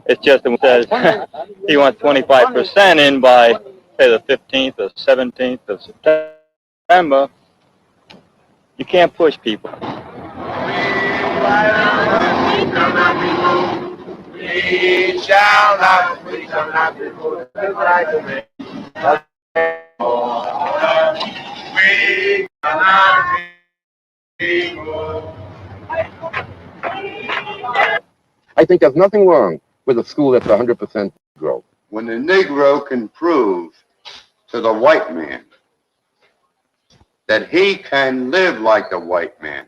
It's just that it says he wants 25% in by, say, the 15th or 17th of September. You can't push people. We shall not be moved. We cannot be moved. I think there's nothing wrong with a school that's 100% Negro. When the Negro can prove to the white man that he can live like the white man,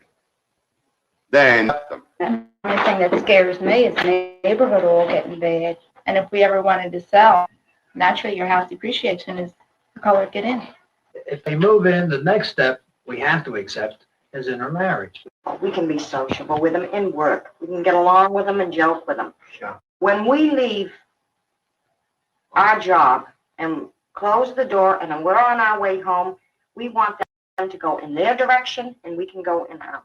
then The only thing that scares me is the neighborhood all getting bad. And if we ever wanted to sell, naturally your house depreciates as soon as the color get in. If they move in, the next step we have to accept is intermarriage. We can be sociable with them in work. We can get along with them and joke with them. Sure. When we leave our job and close the door and then we're on our way home, we want them to go in their direction and we can go in ours.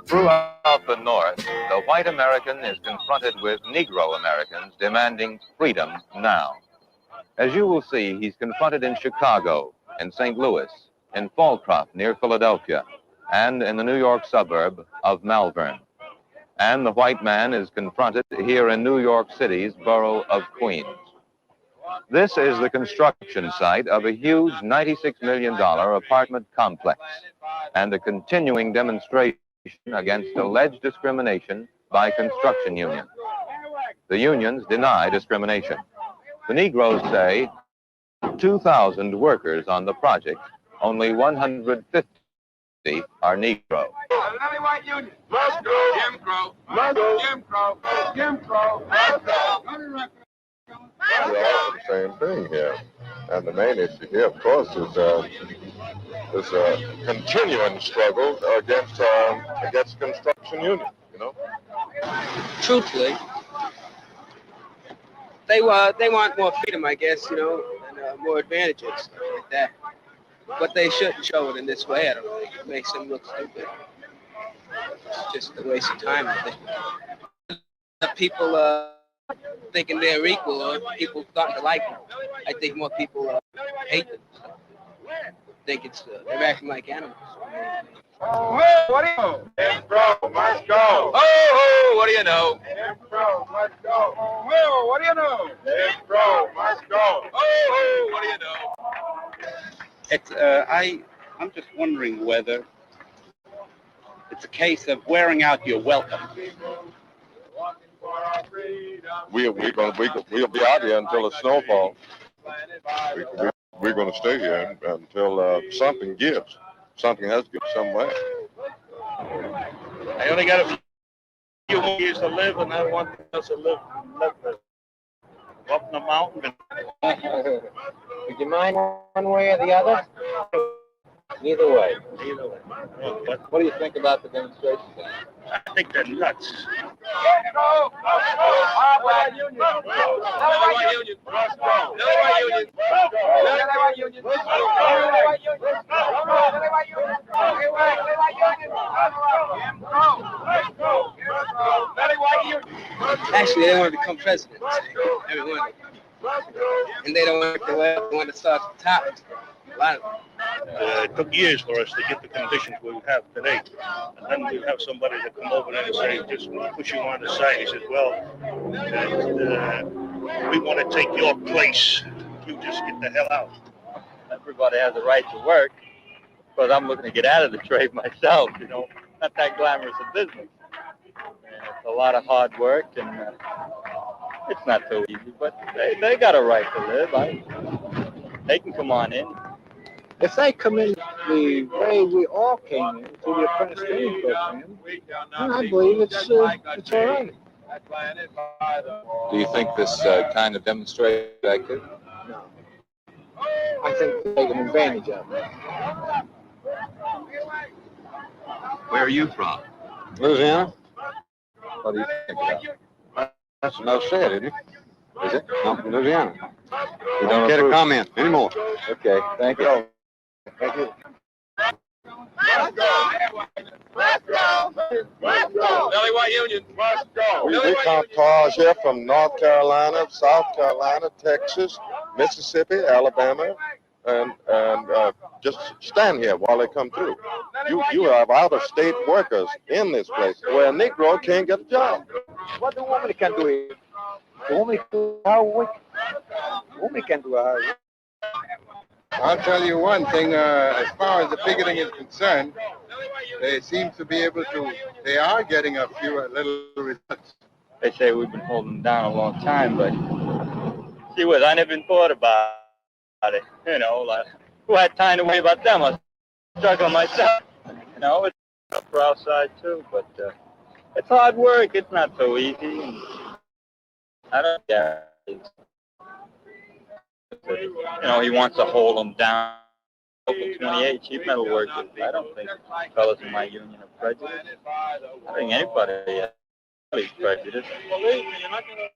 Throughout the North, the white American is confronted with Negro Americans demanding freedom now. As you will see, he's confronted in Chicago, in St. Louis, in Fallcroft near Philadelphia, and in the New York suburb of Malvern. And the white man is confronted here in New York City's borough of Queens. This is the construction site of a huge $96 million apartment complex and a continuing demonstration against alleged discrimination by construction unions. The unions deny discrimination. The Negroes say 2,000 workers on the project, only 150 are Negro. Must go. Jim Crow. Must go. Jim Crow. Jim Crow. Must go. We're all the same thing here. And the main issue here, of course, is a continuing struggle against construction unions, you know? Truthfully, they want more freedom, I guess, you know, and more advantages, stuff like that. But they shouldn't show it in this way. I don't think it makes them look stupid. It's just a waste of time. I think. The people thinking they're equal, or people starting to like them. I think more people hate them. I think they're acting like animals. Oh, what do you know? Jim Crow must go. Oh, what do you know? Jim Crow must go. Oh, what do you know? Jim Crow must go. Oh, what do you know? I'm just wondering whether it's a case of wearing out your welcome. We'll be out here until the snowfall. We're going to stay here until something gives. Something has to give somewhere. I only got a few more years to live, and I want us to live up in the mountain. Would you mind one way or the other? Either way. Either way. But What do you think about the demonstration? I think they're nuts. Actually, they want to become president. Everyone. And they don't want to start at the top. A lot of them. It took years for us to get the conditions we have today. And then we have somebody to come over there and say, just push you on the side. He says, well, we want to take your place. You just get the hell out. Everybody has a right to work, but I'm looking to get out of the trade myself, you know. Not that glamorous a business. And it's a lot of hard work, and it's not so easy, but they got a right to live. They can come on in. If they come in the way we all came in through the apprentice training program, then I believe it's all right. Do you think this kind of demonstration is active? No. I think they're taking advantage of it. Where are you from? Louisiana? What do you think about? That's enough said, isn't it? Is it? No, Louisiana. You don't care to approve? comment anymore. Okay, thank you. Thank you. Belly White Union must go. We count cars here from North Carolina, South Carolina, Texas, Mississippi, Alabama, and just stand here while they come through. You have out-of-state workers in this place where a Negro can't get a job. What the woman can do is, the woman can do hard work. The woman can do hard work. I'll tell you one thing, as far as the picketing is concerned, they seem to be able to, they are getting a few little results. They say we've been holding them down a long time, but see what, I never even thought about it. You know, like, who had time to worry about them? I was struggling myself. You know, it's tough for our side too, but it's hard work. It's not so easy. And I don't care. You know, he wants to hold them down. Local 28 sheet metal workers. I don't think fellas in my union are prejudiced. I think anybody is prejudiced.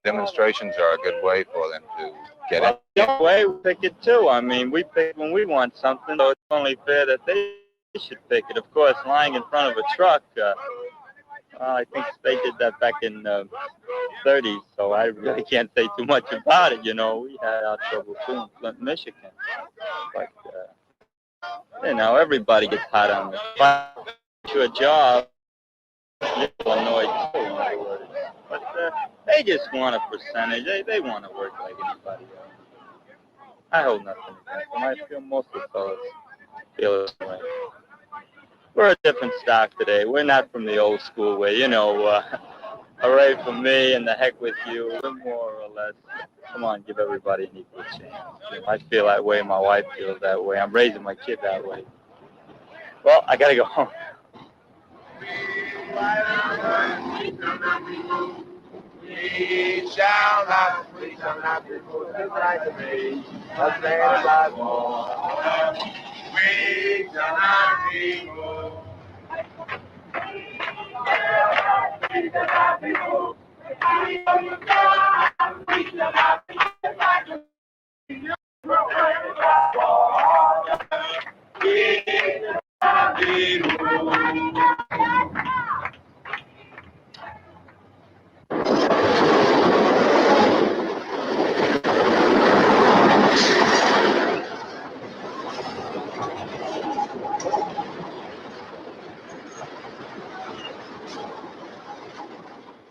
Demonstrations are a good way for them to get in. The way we pick it too. I mean, we pick when we want something, so it's only fair that they should pick it. Of course, lying in front of a truck, I think they did that back in 30s, so I really can't say too much about it. You know, we had our trouble too in Flint, Michigan. But, you know, everybody gets hot on this. Find you a job, Illinois too, in other words. But they just want a percentage. They want to work like anybody else. I hold nothing against them. I feel most of the fellas feel this way. We're a different stock today. We're not from the old school way, you know. hooray for me and the heck with you, more or less. Come on, give everybody an equal chance. I feel that way, my wife feels that way. I'm raising my kid that way. Well, I gotta go home. We shall not be moved like me, a man by more. We shall not be moved. We shall not be moved. We shall not be moved.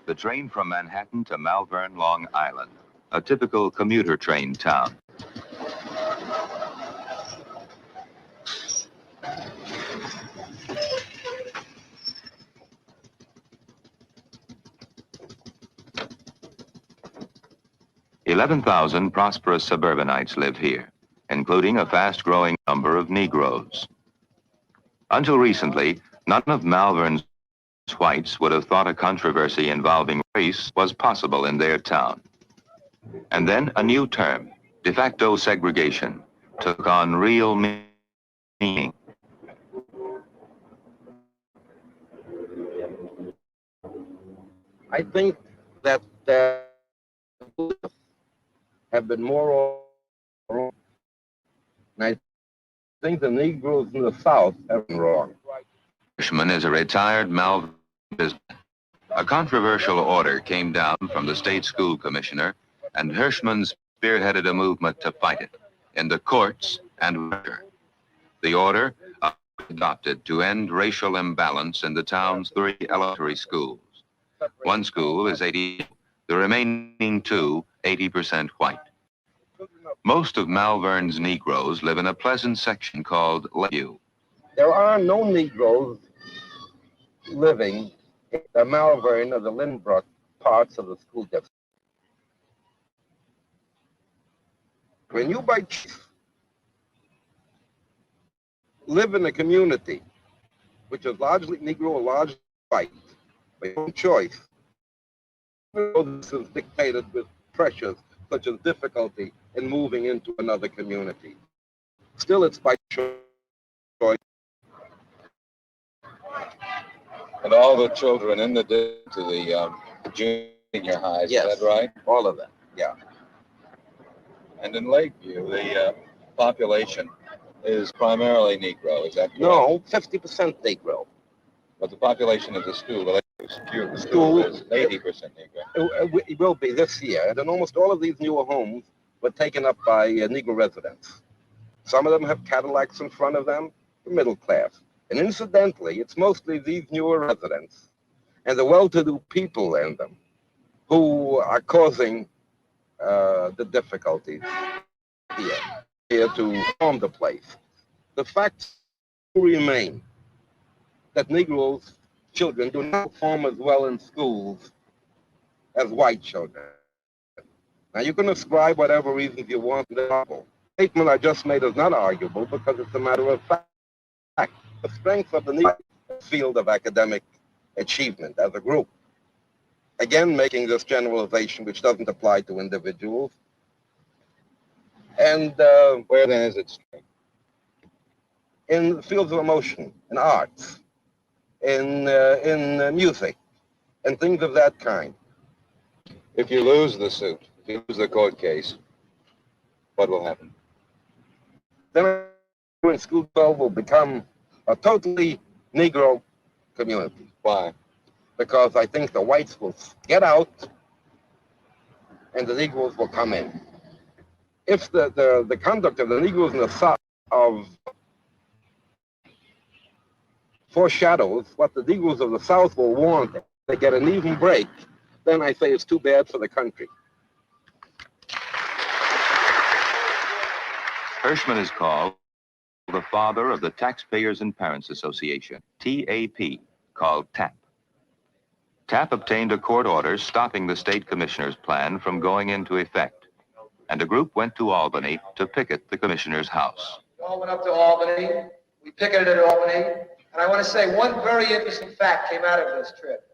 The train from Manhattan to Malvern, Long Island, a typical commuter train town. "11,000 prosperous suburbanites live here, including a fast-growing number of Negroes. Until recently, none of Malvern's whites would have thought a controversy involving race was possible in their town. And then a new term, de facto segregation, took on real meaning. I think that have been more wrong. And I think the Negroes in the South have been wrong. Hirschman is a retired Malvern businessman. A controversial order came down from the state school commissioner, and Hirschman spearheaded a movement to fight it in the courts and later. The order adopted to end racial imbalance in the town's 3 elementary schools. One school is 80, the remaining 2, 80% white. Most of Malvern's Negroes live in a pleasant section called Lakeview. There are no Negroes living in the Malvern or the Lynbrook parts of the school district. When you by choice live in a community which is largely Negro or largely white, by your own choice, this is dictated with pressures such as difficulty in moving into another community. Still, it's by choice. And all the children in the to the junior highs, Yes. is that right? All of them, yeah. And in Lakeview, the population is primarily Negro, is that correct? No, 50% Negro. But the population of the school, the Lakeview School is 80% Negro. It will be this year, and almost all of these newer homes were taken up by Negro residents. Some of them have Cadillacs in front of them, the middle class. And incidentally, it's mostly these newer residents and the well-to-do people in them who are causing the difficulties here to form the place. The facts remain that Negroes' children do not perform as well in schools as white children. Now, you can ascribe whatever reasons you want to the novel. The statement I just made is not arguable because it's a matter of fact. The strength of the Negro field of academic achievement as a group. Again, making this generalization which doesn't apply to individuals. And where then is its strength? In the fields of emotion, in arts, in music, and things of that kind. If you lose the suit, if you lose the court case, what will happen? Then in school 12 will become a totally Negro community. Why? Because I think the whites will get out and the Negroes will come in. If the conduct of the Negroes in the South foreshadows what the Negroes of the South will want, if they get an even break, then I say it's too bad for the country. Hirschman is called the father of the Taxpayers and Parents Association, TAP, called TAP. TAP obtained a court order stopping the state commissioner's plan from going into effect, and a group went to Albany to picket the commissioner's house. We all went up to Albany. We picketed at Albany. And I want to say one very interesting fact came out of this trip.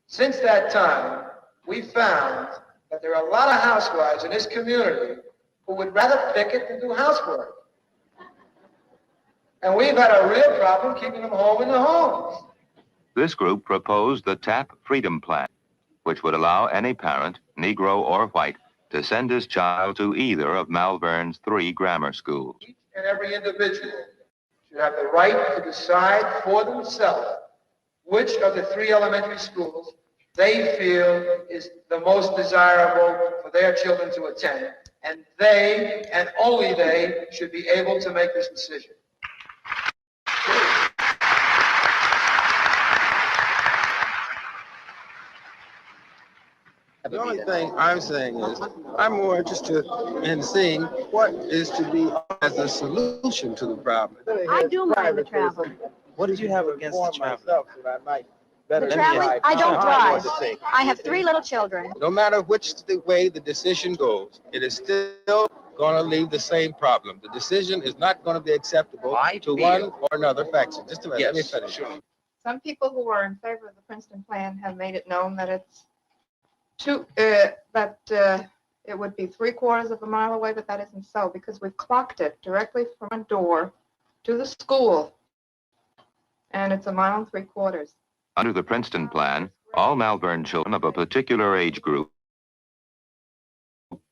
Since that time, we found that there are a lot of housewives in this community who would rather picket than do housework. And we've had a real problem keeping them home in the homes. This group proposed the TAP Freedom Plan, which would allow any parent, Negro or white, to send his child to either of Malvern's 3 grammar schools. Each and every individual should have the right to decide for themselves which of the 3 elementary schools they feel is the most desirable for their children to attend. And they, and only they, should be able to make this decision. The only thing I'm saying is, I'm more interested in seeing what is to be as a solution to the problem. I do mind the travel. What did you have against the travel? The traveling, I don't drive. I have 3 little children. No matter which way the decision goes, it is still going to leave the same problem. The decision is not going to be acceptable to one or another faction. Just a minute, let me finish. Some people who are in favor of the Princeton plan have made it known that it's it would be 3/4 of a mile away, but that isn't so, because we've clocked it directly from a door to the school, and it's 1 3/4 miles. Under the Princeton plan, all Malvern children of a particular age group,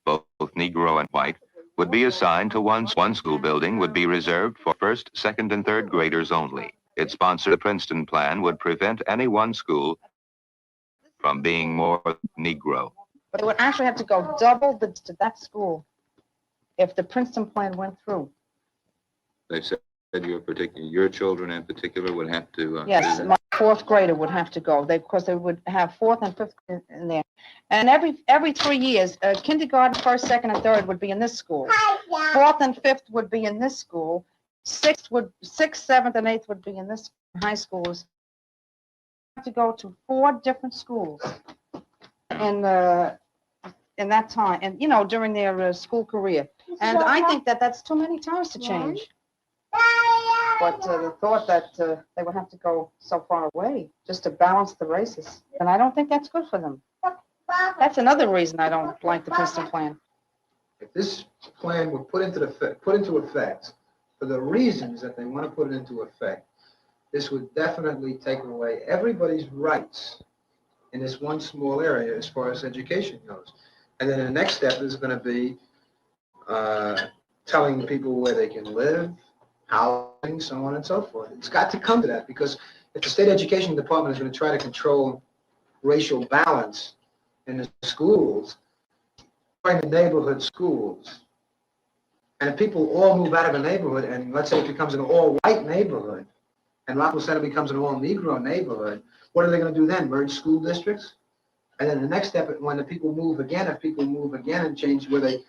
both Negro and white, would be assigned to one school building would be reserved for 1st, 2nd, and 3rd graders only. Its sponsor, the Princeton plan, would prevent any one school from being more Negro. But it would actually have to go double to that school if the Princeton plan went through. They said your children in particular would have to. Yes, my 4th grader would have to go. Because they would have 4th and 5th in there. And every 3 years, kindergarten, 1st, 2nd, and 3rd would be in this school. 4th and 5th would be in this school. 6th, 7th, and 8th would be in this high schools. Have to go to 4 different schools in that time, and during their school career. And I think that that's too many times to change. But the thought that they would have to go so far away just to balance the races, and I don't think that's good for them. That's another reason I don't like the Princeton plan. If this plan were put into effect for the reasons that they want to put it into effect, this would definitely take away everybody's rights in this one small area as far as education goes. And then the next step is going to be telling people where they can live, housing, so on and so forth. It's got to come to that, because if the state education department is going to try to control racial balance in the schools, in the neighborhood schools, and if people all move out of a neighborhood, and let's say it becomes an all-white neighborhood, and Rockville Center becomes an all-Negro neighborhood, what are they going to do then? Merge school districts? And then the next step, when the people move again, if people move again and change where they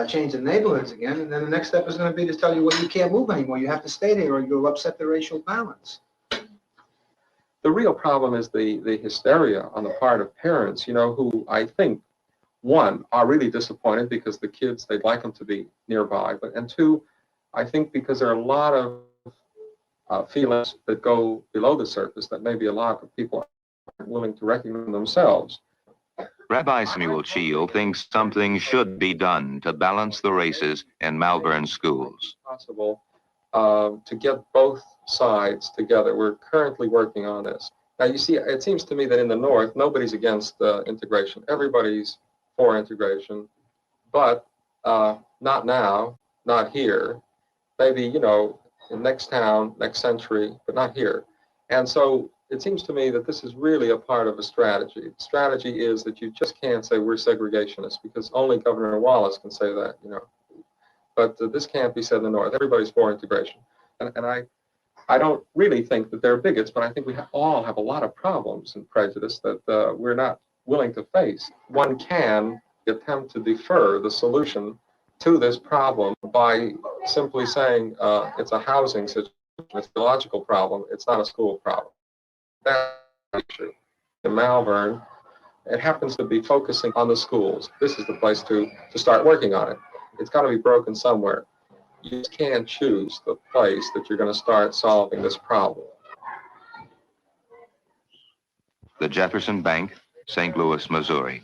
change the neighborhoods again, and then the next step is going to be to tell you, well, you can't move anymore. You have to stay there, or you'll upset the racial balance. The real problem is the hysteria on the part of parents, who I think, one, are really disappointed because the kids, they'd like them to be nearby, and 2, I think because there are a lot of feelings that go below the surface that maybe a lot of people aren't willing to recognize themselves. Rabbi Samuel Cheel thinks something should be done to balance the races in Malvern schools. Possible to get both sides together. We're currently working on this. Now, you see, it seems to me that in the North, nobody's against integration. Everybody's for integration, but not now, not here. Maybe, in next town, next century, but not here. And so it seems to me that this is really a part of a strategy. The strategy is that you just can't say we're segregationists, because only Governor Wallace can say that, But this can't be said in the North. Everybody's for integration. And I don't really think that they're bigots, but I think we all have a lot of problems and prejudice that we're not willing to face. One can attempt to defer the solution to this problem by simply saying it's a housing situation, it's a logical problem, it's not a school problem. That's true. in Malvern. It happens to be focusing on the schools. This is the place to start working on it. It's got to be broken somewhere. You just can't choose the place that you're going to start solving this problem. The Jefferson Bank, St. Louis, Missouri.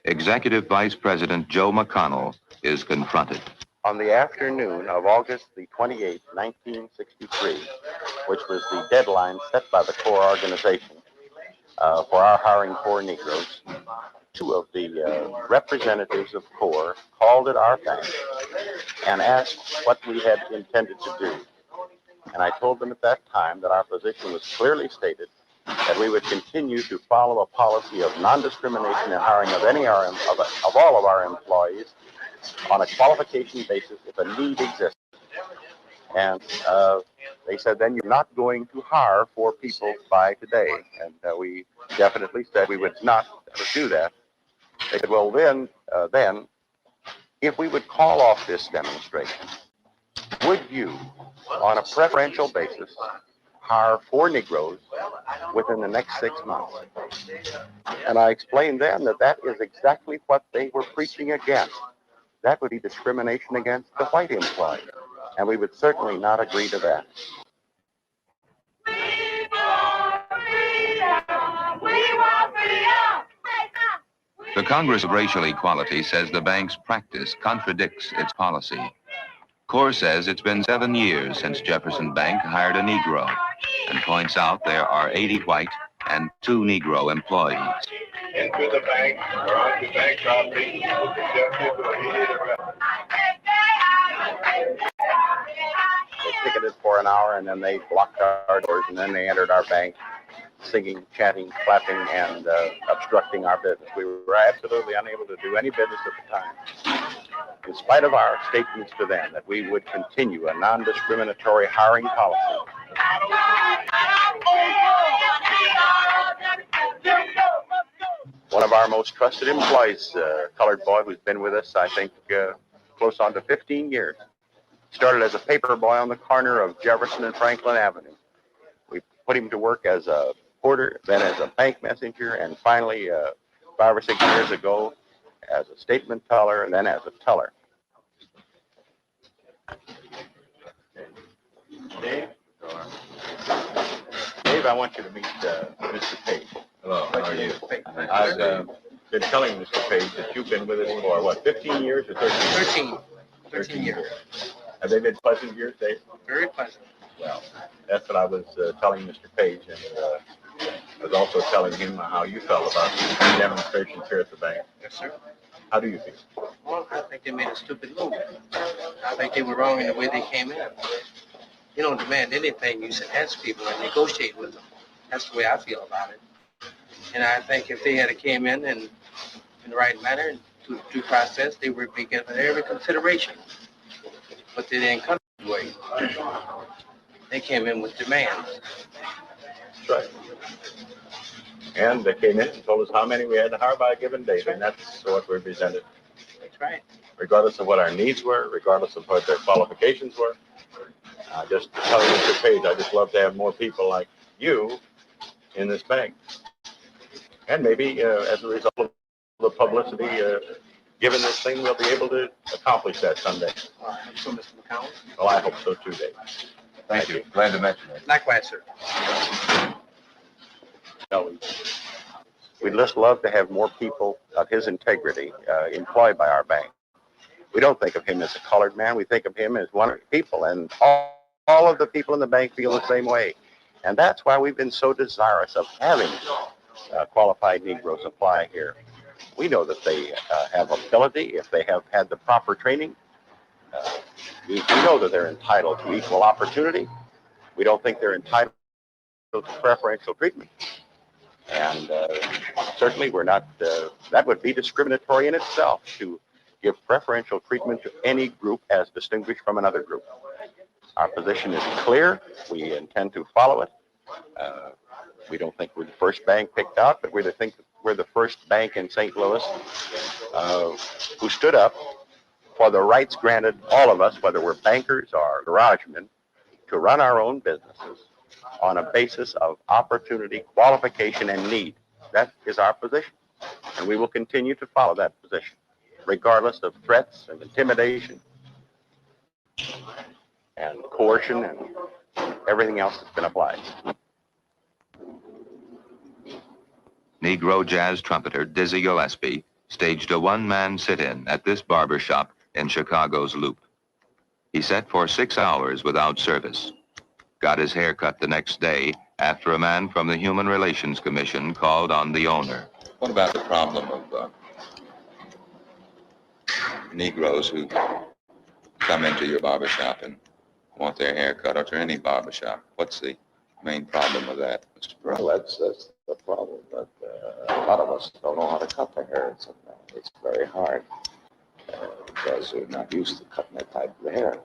Executive Vice President Joe McConnell is confronted. On the afternoon of August the 28th, 1963, which was the deadline set by the Corps organization for our hiring poor Negroes, two of the representatives of Corps called at our bank and asked what we had intended to do. And I told them at that time that our position was clearly stated, that we would continue to follow a policy of non-discrimination in hiring of of all of our employees on a qualification basis if a need exists. And they said, then you're not going to hire 4 people by today. And we definitely said we would not do that. They said, well, then, if we would call off this demonstration, would you, on a preferential basis, hire 4 Negroes within the next 6 months? And I explained then that that is exactly what they were preaching against. That would be discrimination against the white employee, and we would certainly not agree to that. The Congress of Racial Equality says the bank's practice contradicts its policy. Corps says it's been 7 years since Jefferson Bank hired a Negro and points out there are 80 white and 2 Negro employees. Into the bank or on the bank property, They ticketed for an hour, and then they blocked our doors, and then they entered our bank, singing, chanting, clapping, and obstructing our business. We were absolutely unable to do any business at the time. In spite of our statements to them that we would continue a non-discriminatory hiring policy. One of our most trusted employees, colored boy who's been with us, I think, close on to 15 years. Started as a paper boy on the corner of Jefferson and Franklin Avenue. We put him to work as a porter, then as a bank messenger, and finally, 5 or 6 years ago, as a statement teller, and then as a teller. Dave, I want you to meet Mr. Page. Hello, how are you? I've been telling Mr. Page that you've been with us for, what, 15 years or 13 years? 13 years. Have they been pleasant years, Dave? Very pleasant. Well, that's what I was telling Mr. Page, and I was also telling him how you felt about the demonstrations here at the bank. Yes, sir. How do you feel? Well, I think they made a stupid move. I think they were wrong in the way they came in. You don't demand anything. You should ask people and negotiate with them. That's the way I feel about it. And I think if they had came in the right manner and through due process, they would be given every consideration. But they didn't come that way. They came in with demands. That's right. And they came in and told us how many we had to hire by a given date, and that's what we presented. That's right. Regardless of what our needs were, regardless of what their qualifications were. Just to tell you, Mr. Page, I just love to have more people like you in this bank. And maybe as a result of the publicity given this thing, we'll be able to accomplish that someday. So, Mr. McCollum? Well, I hope so too, Dave. Thank you. Glad to mention it. Likewise, sir. We'd just love to have more people of his integrity employed by our bank. We don't think of him as a colored man. We think of him as one of the people, and all of the people in the bank feel the same way. And that's why we've been so desirous of having qualified Negroes apply here. We know that they have ability if they have had the proper training. We know that they're entitled to equal opportunity. We don't think they're entitled to preferential treatment. And certainly we're not, that would be discriminatory in itself to give preferential treatment to any group as distinguished from another group. Our position is clear. We intend to follow it. We don't think we're the first bank picked out, but we think we're the first bank in St. Louis who stood up for the rights granted all of us, whether we're bankers or garagemen, to run our own businesses on a basis of opportunity, qualification, and need. That is our position. And we will continue to follow that position, regardless of threats and intimidation and coercion and everything else that's been applied. Negro jazz trumpeter Dizzy Gillespie staged a one-man sit-in at this barber shop in Chicago's Loop. He sat for 6 hours without service, got his hair cut the next day after a man from the Human Relations Commission called on the owner. What about the problem of Negroes who come into your barbershop and want their hair cut, or to any barbershop? What's the main problem with that, Mr. Brown? Well, that's the problem, but a lot of us don't know how to cut their hair. It's very hard because we're not used to cutting that type of hair.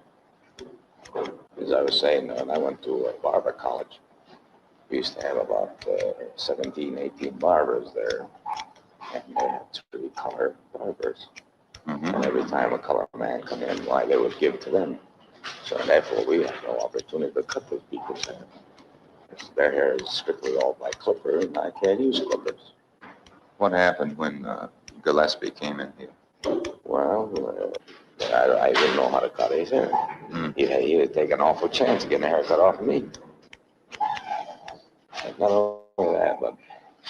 As I was saying, when I went to a barber college, we used to have about 17, 18 barbers there, and they had 3 color barbers. And every time a color man come in, why, they would give to them. So therefore, we have no opportunity to cut those people's hair. Their hair is strictly all by clipper, and I can't use clippers. What happened when Gillespie came in here? Well, I didn't know how to cut his hair. He would take an awful chance of getting a haircut off of me. And not only that, but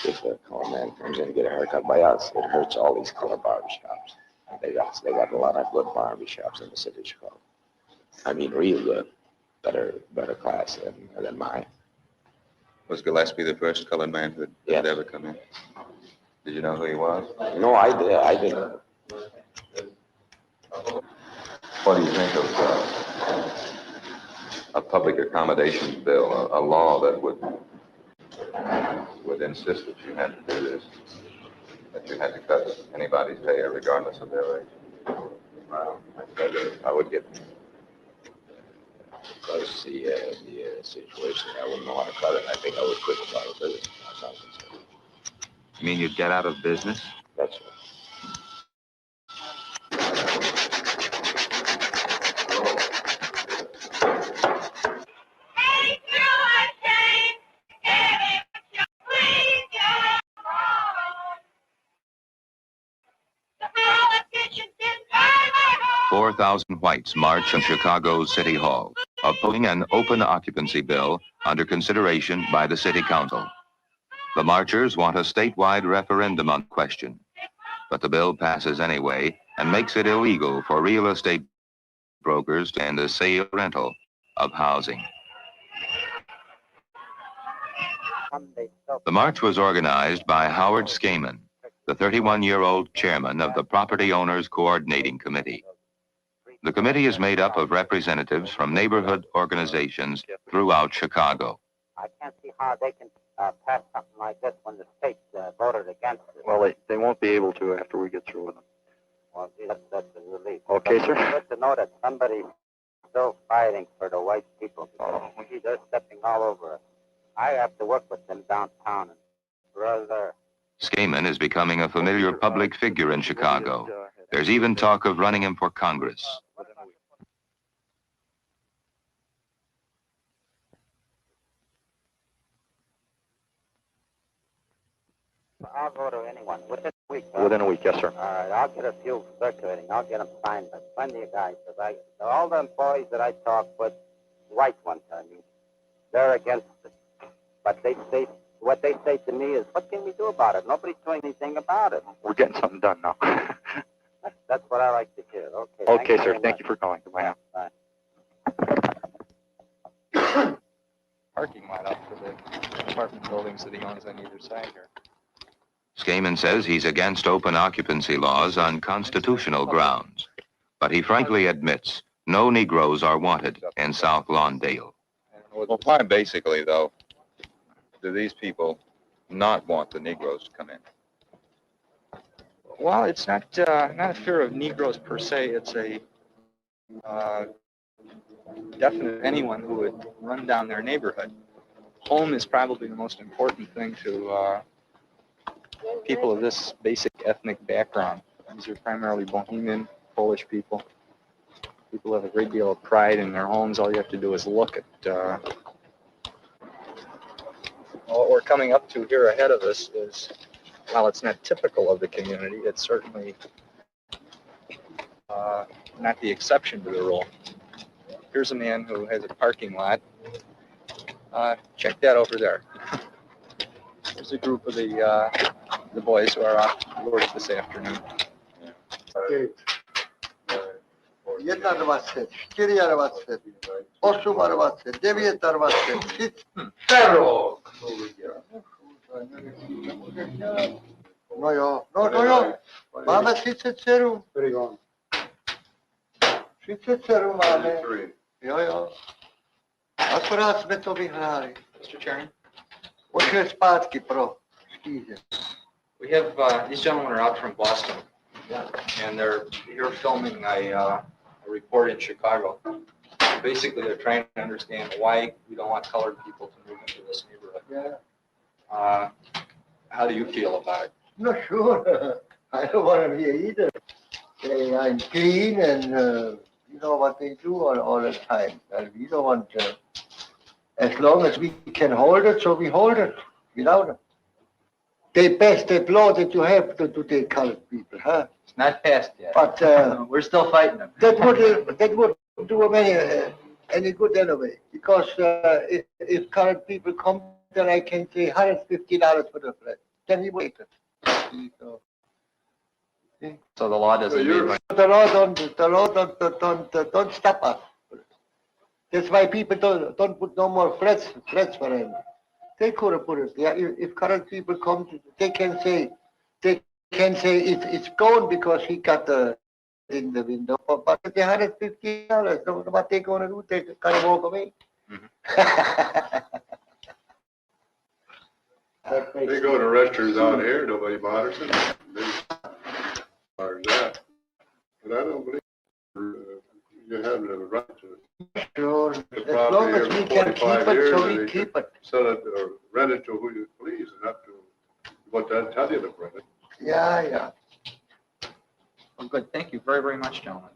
if a color man comes in to get a haircut by us, it hurts all these color barbershops. They got a lot of good barbershops in the city of Chicago. I mean, real good, better class than mine. Was Gillespie the first colored man who had ever come in? Did you know who he was? No, I didn't. What do you think of a public accommodations bill, a law that would insist that you had to do this, that you had to cut anybody's hair regardless of their age? Well, I would get, because the situation, I wouldn't know how to cut it. I think I would quit the barber business. You mean you'd get out of business? That's right. Whites march in Chicago's City Hall, opposing an open occupancy bill under consideration by the City Council. The marchers want a statewide referendum on the question, but the bill passes anyway and makes it illegal for real estate brokers to end the sale rental of housing. The march was organized by Howard Skaman, the 31-year-old chairman of the Property Owners Coordinating Committee. The committee is made up of representatives from neighborhood organizations throughout Chicago. I can't see how they can pass something like this when the state voted against it. Well, they won't be able to after we get through with them. Well, gee, that's a relief. Okay, sir. It's good to know that somebody's still fighting for the white people. Gee, they're stepping all over us. I have to work with them downtown, and brother. Skaman is becoming a familiar public figure in Chicago. There's even talk of running him for Congress. I'll go to anyone within a week. Within a week, yes, sir. All right, I'll get a few circulating. I'll get them signed by plenty of guys. Because all the employees that I talk with, white ones, I mean, they're against it. But what they say to me is, what can we do about it? Nobody's doing anything about it. We're getting something done now. That's what I like to hear. Okay. Okay, sir. Thank you for calling. Goodbye now. Bye. Parking lot up for the apartment buildings that he owns on either side here. Skaman says he's against open occupancy laws on constitutional grounds, but he frankly admits no Negroes are wanted in South Lawndale. Well, why basically, though, do these people not want the Negroes to come in? Well, it's not a fear of Negroes per se. It's a definite anyone who would run down their neighborhood. Home is probably the most important thing to people of this basic ethnic background. These are primarily Bohemian, Polish people. People have a great deal of pride in their homes. All you have to do is look at what we're coming up to here ahead of us is, while it's not typical of the community, it's certainly not the exception to the rule. Here's a man who has a parking lot. Check that over there. There's a group of the boys who are off to work this afternoon. 1.20, 4.20, 8.20, 9.20, 10. No jo, máme 37. 37 máme. Jo. Akorát jsme to vyhráli. Mr. Chairman? Odšli zpátky pro štíře. We have, these gentlemen are out from Boston, and they're here filming a report in Chicago. Basically, they're trying to understand why we don't want colored people to move into this neighborhood. How do you feel about it? No, sure. I don't want to be either. I'm clean and you know what they do all the time. And we don't want as long as we can hold it, so we hold it without it. They passed that law that you have to take colored people, huh? It's not passed yet. But we're still fighting them. That would do them any good anyway. Because if colored people come, then I can say $150 for the flat. Then he wait it. So the law doesn't mean much. The law don't stop us. That's why people don't put no more flats for them. They could have put it. Yeah, if current people come, they can say it's gone because he got in the window. But the $150, what they gonna do? They gotta walk away. They go to restaurants out here, nobody bothers them. That. But I don't believe you have the right to it. Sure. As long as we can keep it, so we keep it. Sell it or rent it to who you please, and not to what they tell you to rent it. Yeah. Well, good. Thank you very, very much, gentlemen.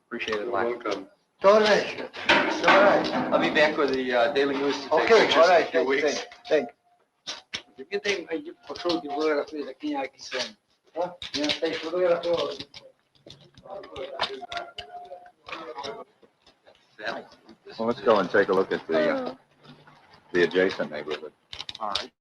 Appreciate it a lot. Welcome. It's all right. I'll be back with the Daily News to take Okay, pictures all right. in a few weeks. Thank you. Well, let's go and take a look at the adjacent neighborhood. All right.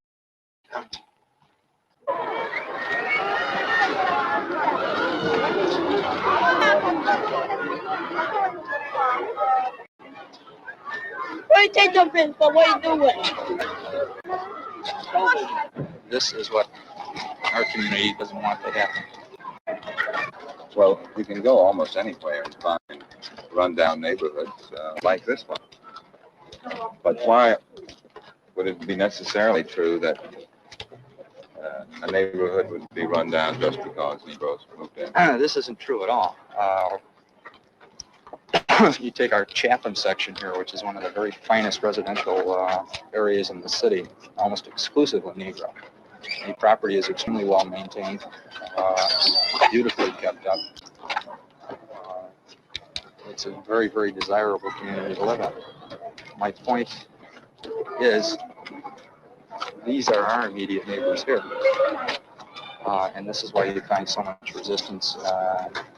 Why you take them in? But what are you doing? This is what our community doesn't want to happen. Well, you can go almost anywhere and find rundown neighborhoods like this one. But why would it be necessarily true that a neighborhood would be run down just because Negroes moved in? This isn't true at all. You take our Chatham section here, which is one of the very finest residential areas in the city, almost exclusively Negro. The property is extremely well maintained, beautifully kept up. It's a very, very desirable community to live in. My point is, these are our immediate neighbors here. And this is why you find so much resistance,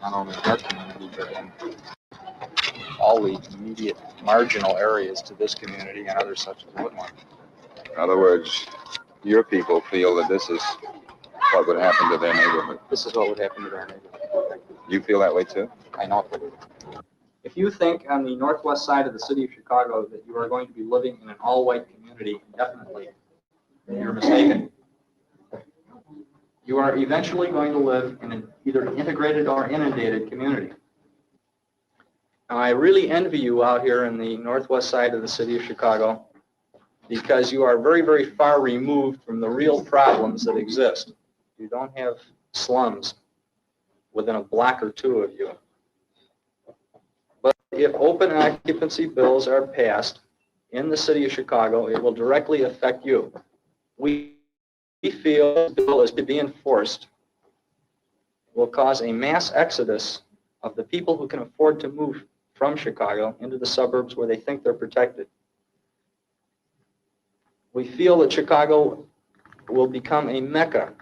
not only in our community, but in all the immediate marginal areas to this community and others such as Woodlawn. In other words, your people feel that this is what would happen to their neighborhood. This is what would happen to their neighborhood. You feel that way too? I know it. If you think on the northwest side of the city of Chicago that you are going to be living in an all-white community indefinitely, you're mistaken. You are eventually going to live in an either integrated or inundated community. Now, I really envy you out here in the northwest side of the city of Chicago because you are very, very far removed from the real problems that exist. You don't have slums within a block or two of you. But if open occupancy bills are passed in the city of Chicago, it will directly affect you. We feel this bill is to be enforced will cause a mass exodus of the people who can afford to move from Chicago into the suburbs where they think they're protected. We feel that Chicago will become a mecca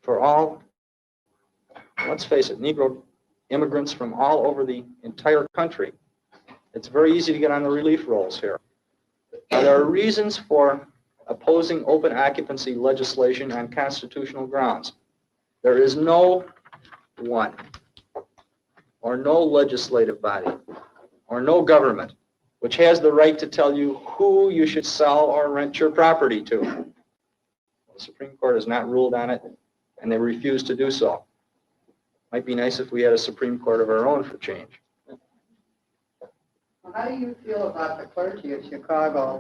for all, let's face it, Negro immigrants from all over the entire country. It's very easy to get on the relief rolls here. Now, there are reasons for opposing open occupancy legislation on constitutional grounds. There is no one, or no legislative body, or no government which has the right to tell you who you should sell or rent your property to. The Supreme Court has not ruled on it, and they refuse to do so. Might be nice if we had a Supreme Court of our own for change. How do you feel about the clergy of Chicago?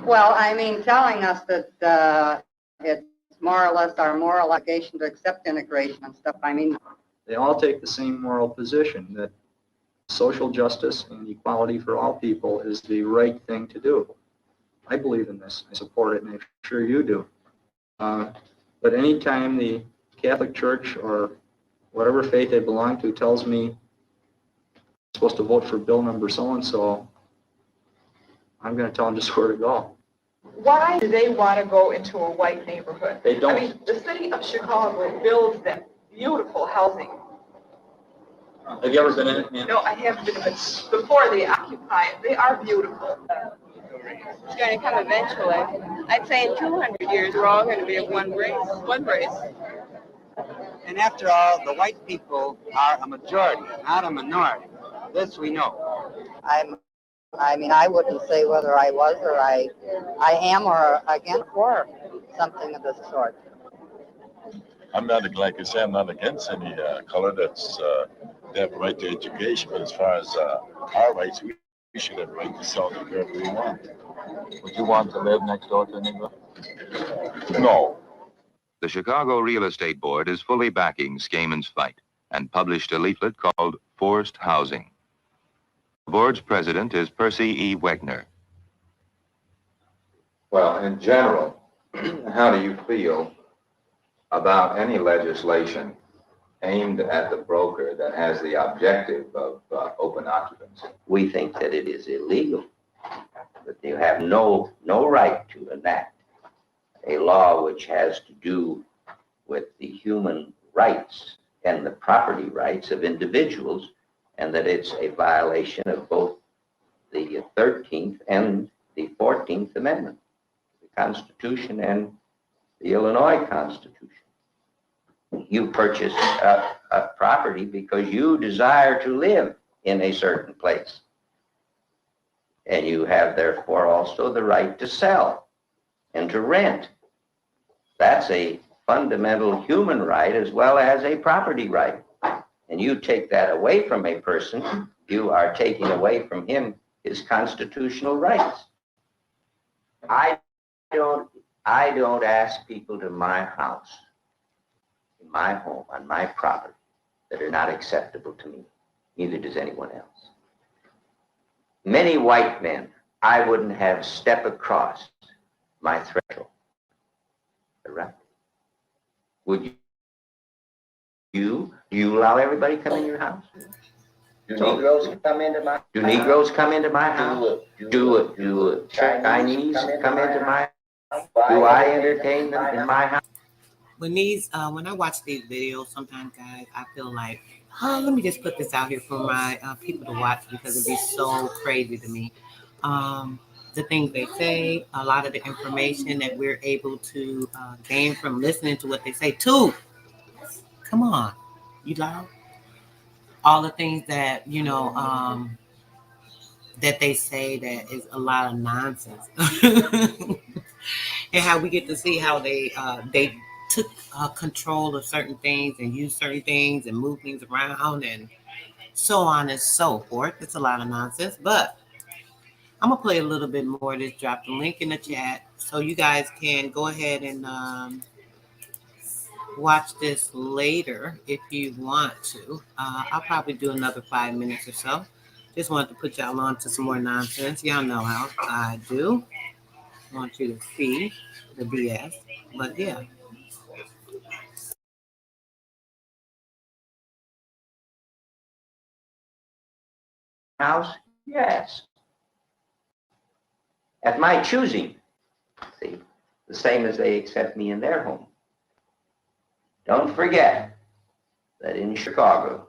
Well, I mean, telling us that it's more or less our moral obligation to accept integration and stuff. I mean, They all take the same moral position that social justice and equality for all people is the right thing to do. I believe in this. I support it, and I'm sure you do. But anytime the Catholic Church or whatever faith they belong to tells me I'm supposed to vote for bill number so-and-so, I'm going to tell them just where to go. Why do they want to go into a white neighborhood? They don't. I mean, the city of Chicago builds that beautiful housing. Have you ever been in it? Yeah. No, I haven't been, but before they occupy it, they are beautiful. It's going to come eventually. I'd say in 200 years, we're all going to be of one race. One race. And after all, the white people are a majority, not a minority. This we know. I mean, I wouldn't say whether I was or I am or against war, something of this sort. I'm not, like I say, I'm not against any color that's, they have a right to education, but as far as our rights, we should have a right to sell wherever we want. Would you want to live next door to a Negro? No. The Chicago Real Estate Board is fully backing Skaman's fight and published a leaflet called Forced Housing. The board's president is Percy E. Wegner. Well, in general, how do you feel about any legislation aimed at the broker that has the objective of open occupancy? We think that it is illegal, that you have no right to enact a law which has to do with the human rights and the property rights of individuals, and that it's a violation of both the 13th and the 14th Amendment, the Constitution and the Illinois Constitution. You purchase a property because you desire to live in a certain place. And you have therefore also the right to sell and to rent. That's a fundamental human right as well as a property right. And you take that away from a person, you are taking away from him his constitutional rights. I don't ask people to my house, in my home, on my property, that are not acceptable to me. Neither does anyone else. Many white men, I wouldn't have step across my threshold. Right? Would you? Do you allow everybody to come in your house? Do Negroes come into my house? Do Negroes come into my house? Do Chinese come into my house? Do I entertain them in my house? When I watch these videos, sometimes, guys, I feel like, let me just put this out here for my people to watch because it'd be so crazy to me. The things they say, a lot of the information that we're able to gain from listening to what they say too. Come on, you know, all the things that, that they say that is a lot of nonsense. And how we get to see how they took control of certain things and used certain things and moved things around and so on and so forth. It's a lot of nonsense, but I'm gonna play a little bit more. Just drop the link in the chat so you guys can go ahead and watch this later if you want to. I'll probably do another 5 minutes or so. Just wanted to put y'all on to some more nonsense. Y'all know how I do. I want you to see the BS, but yeah. House? Yes. at my choosing. See, the same as they accept me in their home. Don't forget that in Chicago,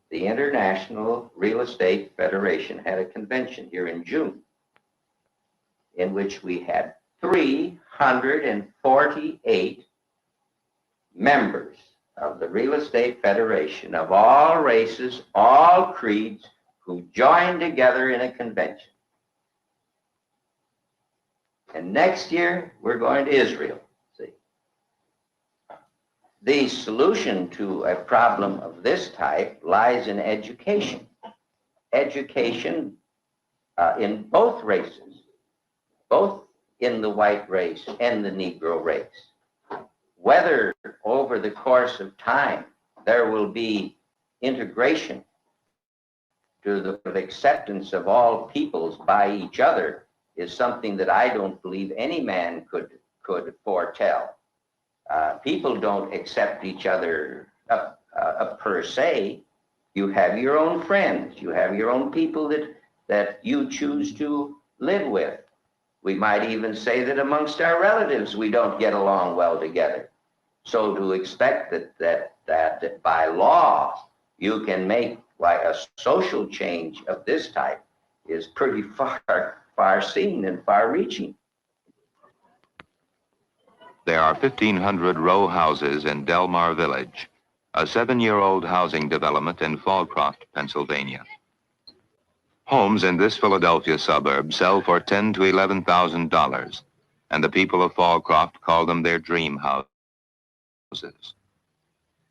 the International Real Estate Federation had a convention here in June in which we had 348 members of the Real Estate Federation of all races, all creeds, who joined together in a convention. And next year, we're going to Israel. See, the solution to a problem of this type lies in education. Education in both races, both in the white race and the Negro race. Whether over the course of time there will be integration to the acceptance of all peoples by each other is something that I don't believe any man could foretell. People don't accept each other per se. You have your own friends. You have your own people that you choose to live with. We might even say that amongst our relatives we don't get along well together. So to expect that by law you can make like a social change of this type is pretty far seen and far reaching. There are 1,500 row houses in Delmar Village, a 7-year-old housing development in Fallcroft, Pennsylvania. Homes in this Philadelphia suburb sell for $10,000 to $11,000, and the people of Fallcroft call them their dream houses.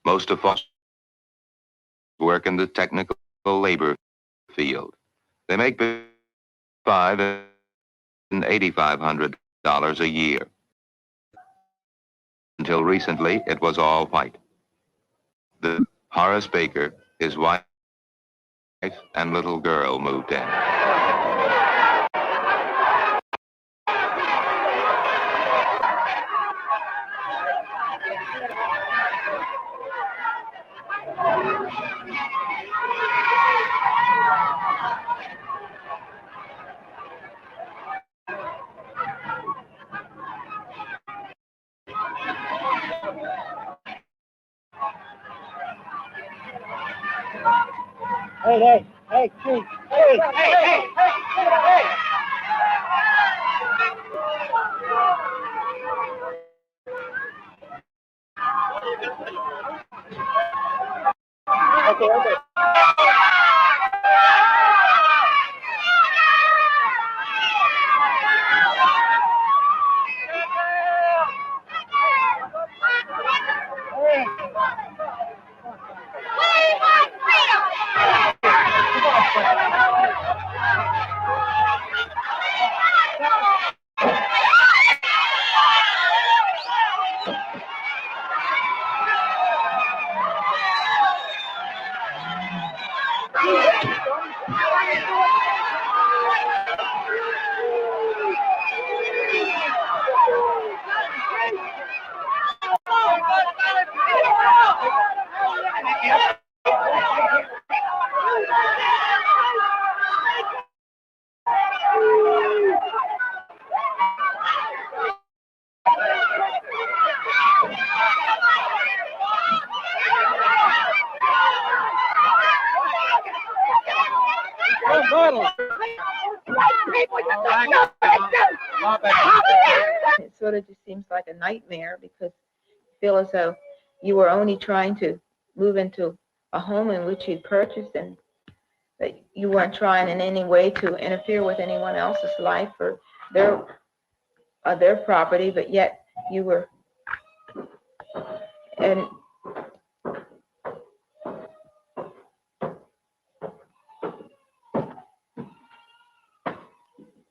Most of Fallcroft work in the technical labor field. They make $5,000 and $8,500 a year. Until recently, it was all white. Horace Baker, his wife, and little girl moved in. Hey, Chief. Hey. Okay. It sort of just seems like a nightmare because you feel as though you were only trying to move into a home in which you'd purchased, and that you weren't trying in any way to interfere with anyone else's life or their property, but yet you were. And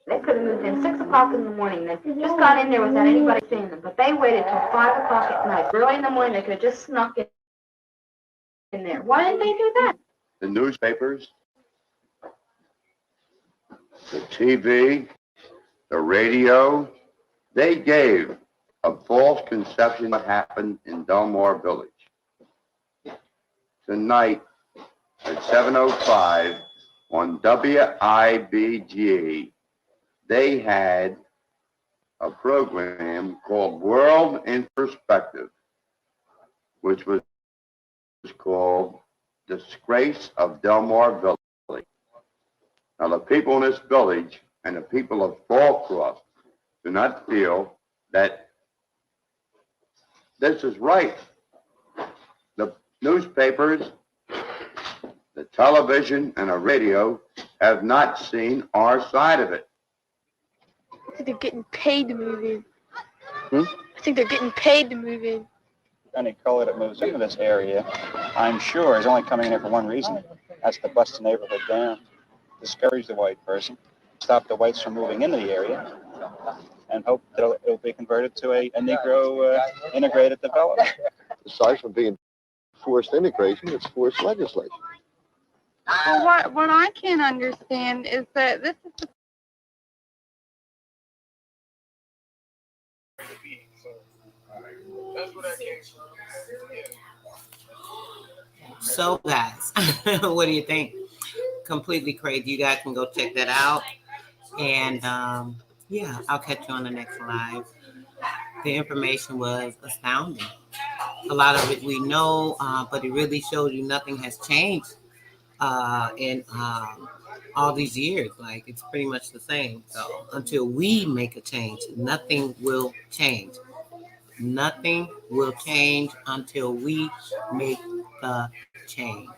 they could have moved in 6 o'clock in the morning. They just got in there without anybody seeing them, but they waited till 5 o'clock at night. Early in the morning, they could have just snuck in there. Why didn't they do that? The newspapers, the TV, the radio, they gave a false conception of what happened in Delmar Village. Tonight at 7:05 on WIBG, they had a program called World in Perspective, which was called Disgrace of Delmar Village. Now, the people in this village and the people of Fallcross do not feel that this is right. The newspapers, the television, and the radio have not seen our side of it. I think they're getting paid to move in. I think they're getting paid to move in. Any color that moves into this area, I'm sure, is only coming in here for one reason. That's to bust the neighborhood down, discourage the white person, stop the whites from moving into the area, and hope that it'll be converted to a Negro integrated development. Aside from being forced integration, it's forced legislation. Well, what I can't understand is that this is the So guys, what do you think? Completely crazy. You guys can go check that out. And yeah, I'll catch you on the next live. The information was astounding. A lot of it we know, but it really shows you nothing has changed in all these years. Like, it's pretty much the same. So until we make a change, nothing will change. Nothing will change until we make the change.